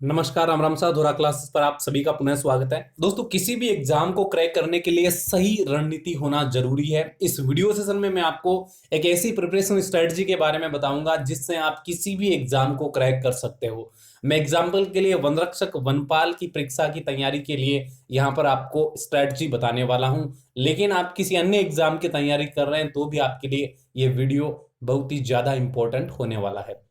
नमस्कार, राम राम सा धोरा क्लासेस पर आप सभी का पुनः स्वागत है। दोस्तों, किसी भी एग्जाम को क्रैक करने के लिए सही रणनीति होना जरूरी है। इस वीडियो सेशन में मैं आपको एक ऐसी प्रिपरेशन स्ट्रेटजी के बारे में बताऊंगा जिससे आप किसी भी एग्जाम को क्रैक कर सकते हो। मैं एग्जाम्पल के लिए वनरक्षक वनपाल की परीक्षा की तैयारी के लिए यहाँ पर आपको स्ट्रेटजी बताने वाला हूँ, लेकिन आप किसी अन्य एग्जाम की तैयारी कर रहे हैं तो भी आपके लिए ये वीडियो बहुत ही ज्यादा इंपॉर्टेंट होने वाला है।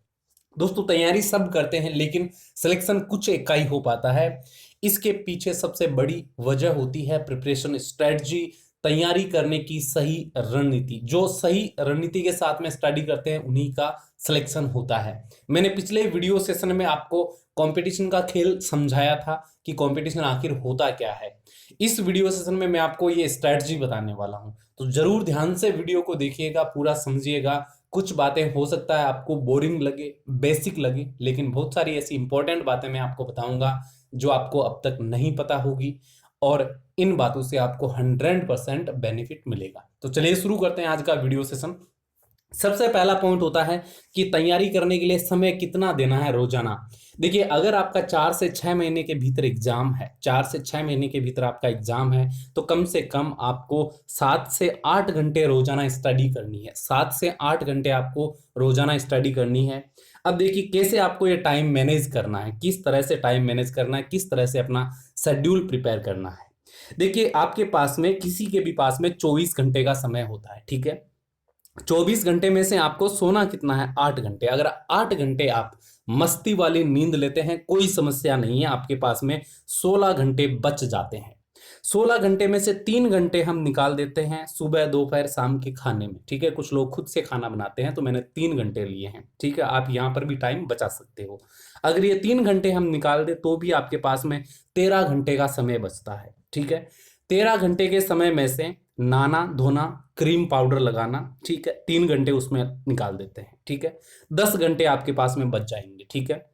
दोस्तों, तैयारी सब करते हैं लेकिन सिलेक्शन कुछ एक का ही हो पाता है। इसके पीछे सबसे बड़ी वजह होती है प्रिपरेशन स्ट्रेटजी, तैयारी करने की सही रणनीति। जो सही रणनीति के साथ में स्टडी करते हैं उन्हीं का सिलेक्शन होता है। मैंने पिछले वीडियो सेशन में आपको कंपटीशन का खेल समझाया था कि कंपटीशन आखिर होता क्या है। इस वीडियो सेशन में मैं आपको ये स्ट्रेटजी बताने वाला हूं, तो जरूर ध्यान से वीडियो को देखिएगा, पूरा समझिएगा। कुछ बातें हो सकता है आपको बोरिंग लगे, बेसिक लगे, लेकिन बहुत सारी ऐसी इंपॉर्टेंट बातें मैं आपको बताऊंगा जो आपको अब तक नहीं पता होगी, और इन बातों से आपको 100% बेनिफिट मिलेगा। तो चलिए शुरू करते हैं आज का वीडियो सेशन। सबसे पहला पॉइंट होता है कि तैयारी करने के लिए समय कितना देना है रोजाना। देखिए, अगर आपका 4 से 6 महीने के भीतर एग्जाम है, 4 से 6 महीने के भीतर आपका एग्जाम है, तो कम से कम आपको 7 से 8 घंटे रोजाना स्टडी करनी है। 7 से 8 घंटे आपको रोजाना स्टडी करनी है। अब देखिए कैसे आपको ये टाइम मैनेज करना है, किस तरह से टाइम मैनेज करना है, किस तरह से अपना शेड्यूल प्रिपेयर करना है। देखिए, आपके पास में, किसी के भी पास में 24 घंटे का समय होता है, ठीक है। 24 घंटे में से आपको सोना कितना है? 8 घंटे। अगर 8 घंटे आप मस्ती वाली नींद लेते हैं, कोई समस्या नहीं है, आपके पास में 16 घंटे बच जाते हैं। 16 घंटे में से 3 घंटे हम निकाल देते हैं सुबह, दोपहर, शाम के खाने में, ठीक है। कुछ लोग खुद से खाना बनाते हैं तो मैंने 3 घंटे लिए हैं, ठीक है। आप यहां पर भी टाइम बचा सकते हो। अगर ये 3 घंटे हम निकाल दे तो भी आपके पास में 13 घंटे का समय बचता है, ठीक है। 13 घंटे के समय में से नहाना धोना, क्रीम पाउडर लगाना, ठीक है, 3 घंटे उसमें निकाल देते हैं, ठीक है। 10 घंटे आपके पास में बच जाएंगे, ठीक है।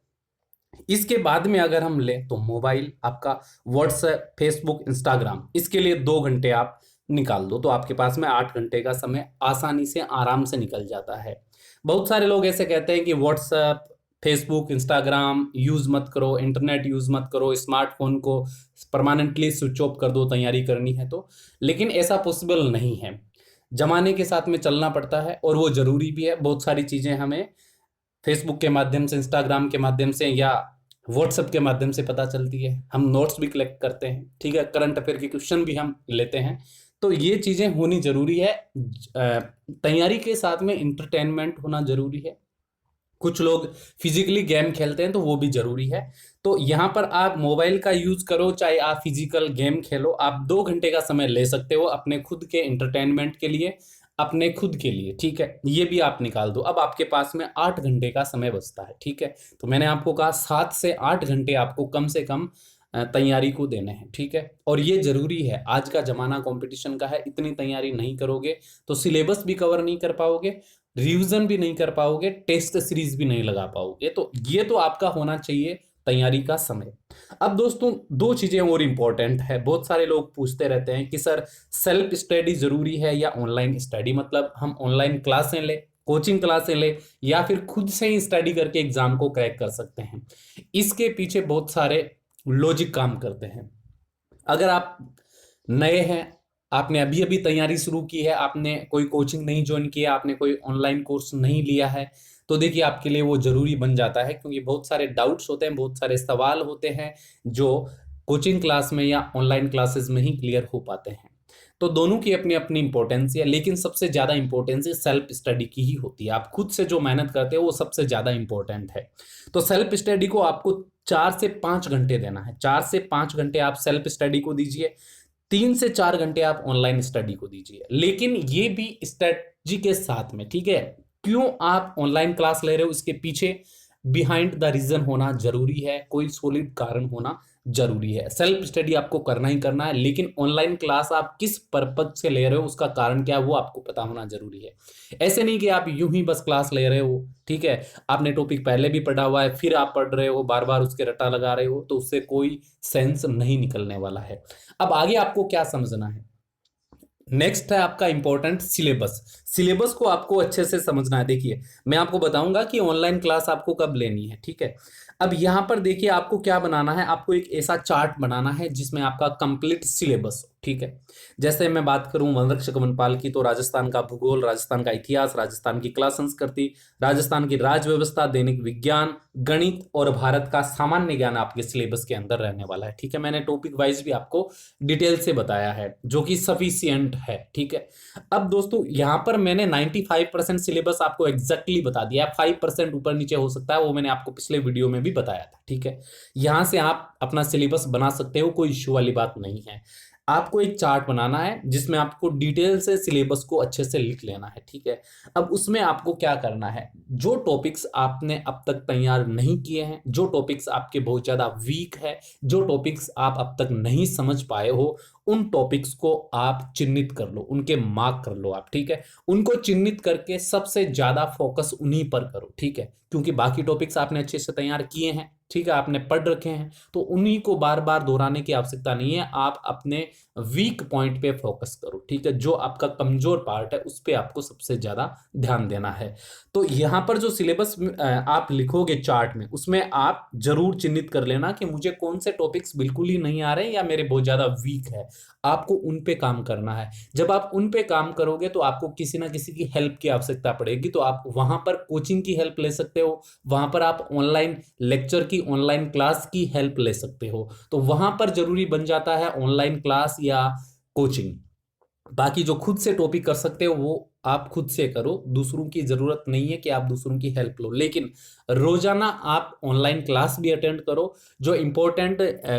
इसके बाद में अगर हम लें तो मोबाइल आपका, व्हाट्सएप, फेसबुक, इंस्टाग्राम, इसके लिए 2 घंटे आप निकाल दो तो आपके पास में 8 घंटे का समय आसानी से, आराम से निकल जाता है। बहुत सारे लोग ऐसे कहते हैं कि व्हाट्सएप, फेसबुक, इंस्टाग्राम यूज मत करो, इंटरनेट यूज मत करो, स्मार्टफोन को परमानेंटली स्विच ऑफ कर दो तैयारी करनी है तो। लेकिन ऐसा पॉसिबल नहीं है। जमाने के साथ में चलना पड़ता है और वो जरूरी भी है। बहुत सारी चीजें हमें फेसबुक के माध्यम से, इंस्टाग्राम के माध्यम से या व्हाट्सएप के माध्यम से पता चलती है। हम नोट्स भी कलेक्ट करते हैं, ठीक है, करंट अफेयर के क्वेश्चन भी हम लेते हैं। तो ये चीजें होनी जरूरी है। तैयारी के साथ में इंटरटेनमेंट होना जरूरी है। कुछ लोग फिजिकली गेम खेलते हैं तो वो भी जरूरी है। तो यहाँ पर आप मोबाइल का यूज करो, चाहे आप फिजिकल गेम खेलो, आप 2 घंटे का समय ले सकते हो अपने खुद के इंटरटेनमेंट के लिए, अपने खुद के लिए, ठीक है। ये भी आप निकाल दो। अब आपके पास में 8 घंटे का समय बचता है, ठीक है। तो मैंने आपको कहा 7 से 8 घंटे आपको कम से कम तैयारी को देने हैं, ठीक है। और ये जरूरी है, आज का जमाना कंपटीशन का है। इतनी तैयारी नहीं करोगे तो सिलेबस भी कवर नहीं कर पाओगे, रिवीजन भी नहीं कर पाओगे, टेस्ट सीरीज भी नहीं लगा पाओगे। तो ये तो आपका होना चाहिए तैयारी का समय। अब दोस्तों, दो चीजें और इंपॉर्टेंट है। बहुत सारे लोग पूछते रहते हैं कि सर, सेल्फ स्टडी जरूरी है या ऑनलाइन स्टडी, मतलब हम ऑनलाइन क्लासें ले, कोचिंग क्लासें ले, या फिर खुद से ही स्टडी करके एग्जाम को क्रैक कर सकते हैं। इसके पीछे बहुत सारे लॉजिक काम करते हैं। अगर आप नए हैं, आपने अभी अभी तैयारी शुरू की है, आपने कोई कोचिंग नहीं ज्वाइन किया, आपने कोई ऑनलाइन कोर्स नहीं लिया है, तो देखिए आपके लिए वो जरूरी बन जाता है, क्योंकि बहुत सारे डाउट्स होते हैं, बहुत सारे सवाल होते हैं जो कोचिंग क्लास में या ऑनलाइन क्लासेस में ही क्लियर हो पाते हैं। तो दोनों की अपनी अपनी इंपॉर्टेंस है, लेकिन सबसे ज्यादा इंपॉर्टेंस सेल्फ स्टडी की ही होती है। आप खुद से जो मेहनत करते हो वो सबसे ज्यादा इंपॉर्टेंट है। तो सेल्फ स्टडी को आपको 4 से 5 घंटे देना है। 4 से 5 घंटे आप सेल्फ स्टडी को दीजिए, 3 से 4 घंटे आप ऑनलाइन स्टडी को दीजिए। लेकिन ये भी स्ट्रेटजी के साथ में, ठीक है। क्यों आप ऑनलाइन क्लास ले रहे हो, इसके पीछे बिहाइंड द रीजन होना जरूरी है, कोई सॉलिड कारण होना जरूरी है। सेल्फ स्टडी आपको करना ही करना है, लेकिन ऑनलाइन क्लास आप किस पर्पज से ले रहे हो, उसका कारण क्या है, वो आपको पता होना जरूरी है। ऐसे नहीं कि आप यूं ही बस क्लास ले रहे हो, ठीक है, आपने टॉपिक पहले भी पढ़ा हुआ है, फिर आप पढ़ रहे हो, बार बार उसके रटा लगा रहे हो, तो उससे कोई सेंस नहीं निकलने वाला है। अब आगे आपको क्या समझना है, नेक्स्ट है आपका इंपॉर्टेंट सिलेबस। सिलेबस को आपको अच्छे से समझना है। देखिए मैं आपको बताऊंगा कि ऑनलाइन क्लास आपको कब लेनी है, ठीक है। अब यहां पर देखिए आपको क्या बनाना है, आपको एक ऐसा चार्ट बनाना है जिसमें आपका कंप्लीट सिलेबस हो, ठीक है। जैसे मैं बात करूं वनरक्षक वनपाल की, तो राजस्थान का भूगोल, राजस्थान का इतिहास, राजस्थान की कला संस्कृति, राजस्थान की राज व्यवस्था, दैनिक विज्ञान, गणित और भारत का सामान्य ज्ञान आपके सिलेबस के अंदर रहने वाला है, ठीक है। मैंने टॉपिक वाइज भी आपको डिटेल से बताया है जो कि सफिशियंट है, ठीक है। अब दोस्तों यहां पर मैंने 95% सिलेबस आपको एग्जैक्टली बता दिया है, 5% ऊपर नीचे हो सकता है, वो मैंने आपको पिछले वीडियो में भी बताया था, ठीक है। यहां से आप अपना सिलेबस बना सकते हो, कोई इश्यू वाली बात नहीं है। आपको एक चार्ट बनाना है जिसमें आपको डिटेल से सिलेबस को अच्छे से लिख लेना है, ठीक है। अब उसमें आपको क्या करना है, जो टॉपिक्स आपने अब तक तैयार नहीं किए हैं, जो टॉपिक्स आपके बहुत ज्यादा वीक है, जो टॉपिक्स आप अब तक नहीं समझ पाए हो, उन टॉपिक्स को आप चिन्हित कर लो, उनके मार्क कर लो आप, ठीक है। उनको चिन्हित करके सबसे ज्यादा फोकस उन्हीं पर करो, ठीक है। क्योंकि बाकी टॉपिक्स आपने अच्छे से तैयार किए हैं, ठीक है, आपने पढ़ रखे हैं, तो उन्हीं को बार बार दोहराने की आवश्यकता नहीं है। आप अपने वीक पॉइंट पे फोकस करो, ठीक है। जो आपका कमजोर पार्ट है उस पे आपको सबसे ज्यादा ध्यान देना है। तो यहां पर जो सिलेबस आप लिखोगे चार्ट में, उसमें आप जरूर चिन्हित कर लेना कि मुझे कौन से टॉपिक्स बिल्कुल ही नहीं आ रहे या मेरे बहुत ज्यादा वीक है, आपको उन पे काम करना है। जब आप उन पे काम करोगे तो आपको किसी ना किसी की हेल्प की आवश्यकता पड़ेगी, तो आप वहां पर कोचिंग की हेल्प ले सकते हो, वहां पर आप ऑनलाइन लेक्चर की, ऑनलाइन क्लास की हेल्प ले सकते हो। तो वहां पर जरूरी बन जाता है ऑनलाइन क्लास या कोचिंग। बाकी जो खुद से टॉपिक कर सकते हो वो आप खुद से करो, दूसरों की जरूरत नहीं है कि आप दूसरों की हेल्प लो। लेकिन रोजाना आप ऑनलाइन क्लास भी अटेंड करो, जो इंपॉर्टेंट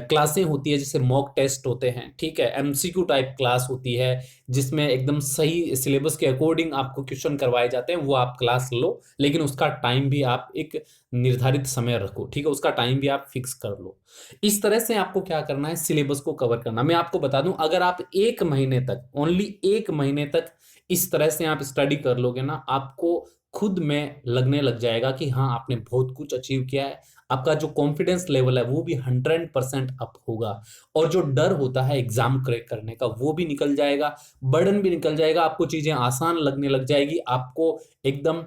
क्लासें होती है, जैसे मॉक टेस्ट होते हैं, ठीक है, एमसीक्यू टाइप क्लास होती है जिसमें एकदम सही सिलेबस के अकॉर्डिंग आपको क्वेश्चन करवाए जाते हैं, वो आप क्लास लो। लेकिन उसका टाइम भी आप एक निर्धारित समय रखो, ठीक है, उसका टाइम भी आप फिक्स कर लो। इस तरह से आपको क्या करना है, सिलेबस को कवर करना। मैं आपको बता दूं, अगर आप एक महीने तक, ओनली एक महीने तक इस तरह से आप स्टडी कर लोगे ना, आपको खुद में लगने लग जाएगा कि हाँ आपने बहुत कुछ अचीव किया है। आपका जो कॉन्फिडेंस लेवल है वो भी 100% अप होगा, और जो डर होता है एग्जाम क्रैक करने का वो भी निकल जाएगा, बर्डन भी निकल जाएगा, आपको चीजें आसान लगने लग जाएगी, आपको एकदम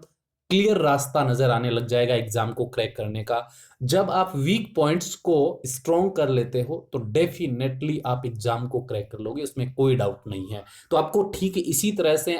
क्लियर रास्ता नजर आने लग जाएगा एग्जाम को क्रैक करने का। जब आप वीक पॉइंट्स को स्ट्रॉन्ग कर लेते हो तो डेफिनेटली आप एग्जाम को क्रैक कर लोगे, उसमें कोई डाउट नहीं है। तो आपको ठीक इसी तरह से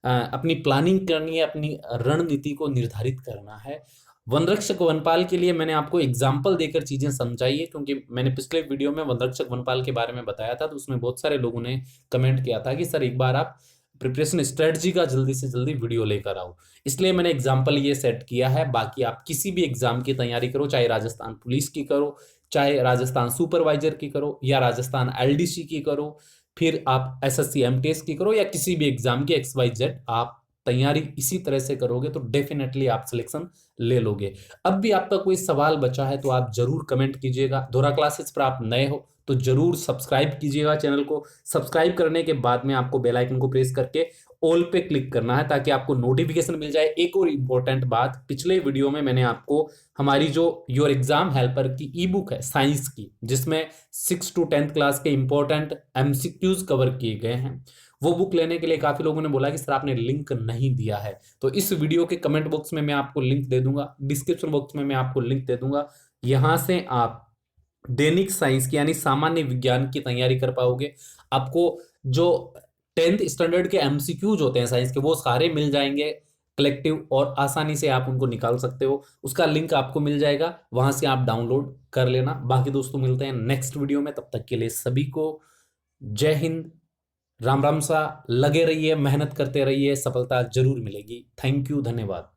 अपनी प्लानिंग करनी है, अपनी रणनीति को निर्धारित करना है। वनरक्षक वनपाल के लिए मैंने आपको एग्जाम्पल देकर चीजें समझाई है, क्योंकि मैंने पिछले वीडियो में वनरक्षक वनपाल के बारे में बताया था, तो उसमें बहुत सारे लोगों ने कमेंट किया था कि सर एक बार आप प्रिपरेशन स्ट्रेटजी का जल्दी से जल्दी वीडियो लेकर आओ, इसलिए मैंने एग्जाम्पल ये सेट किया है। बाकी आप किसी भी एग्जाम की तैयारी करो, चाहे राजस्थान पुलिस की करो, चाहे राजस्थान सुपरवाइजर की करो, या राजस्थान एलडीसी की करो, फिर आप एसएससी एमटीएस की करो, या किसी भी एग्जाम की XYZ आप तैयारी इसी तरह से करोगे तो डेफिनेटली आप सिलेक्शन ले लोगे। अब भी आपका कोई सवाल बचा है तो आप जरूर कमेंट कीजिएगा। दोहरा क्लासेस पर आप नए हो तो जरूर सब्सक्राइब कीजिएगा चैनल को। सब्सक्राइब करने के बाद में आपको बेल आइकन को प्रेस करके ऑल पे क्लिक करना है, ताकि आपको नोटिफिकेशन मिल जाए। एक और इंपॉर्टेंट बात, पिछले वीडियो में मैंने आपको हमारी जो योर एग्जाम हेल्पर की ई बुक है साइंस की, जिसमें 6 to 10th क्लास के इंपॉर्टेंट एमसीक्यूज कवर किए गए हैं, वो बुक लेने के लिए काफी लोगों ने बोला कि सर आपने लिंक नहीं दिया है। तो इस वीडियो के कमेंट बॉक्स में मैं आपको लिंक दे दूंगा, डिस्क्रिप्शन बॉक्स में मैं आपको लिंक दे दूंगा। यहां से आप दैनिक साइंस की यानी सामान्य विज्ञान की तैयारी कर पाओगे। आपको जो 10th स्टैंडर्ड के एमसीक्यूज होते हैं साइंस के, वो सारे मिल जाएंगे कलेक्टिव, और आसानी से आप उनको निकाल सकते हो। उसका लिंक आपको मिल जाएगा, वहां से आप डाउनलोड कर लेना। बाकी दोस्तों मिलते हैं नेक्स्ट वीडियो में, तब तक के लिए सभी को जय हिंद, राम राम सा। लगे रहिए, मेहनत करते रहिए, सफलता जरूर मिलेगी। थैंक यू, धन्यवाद।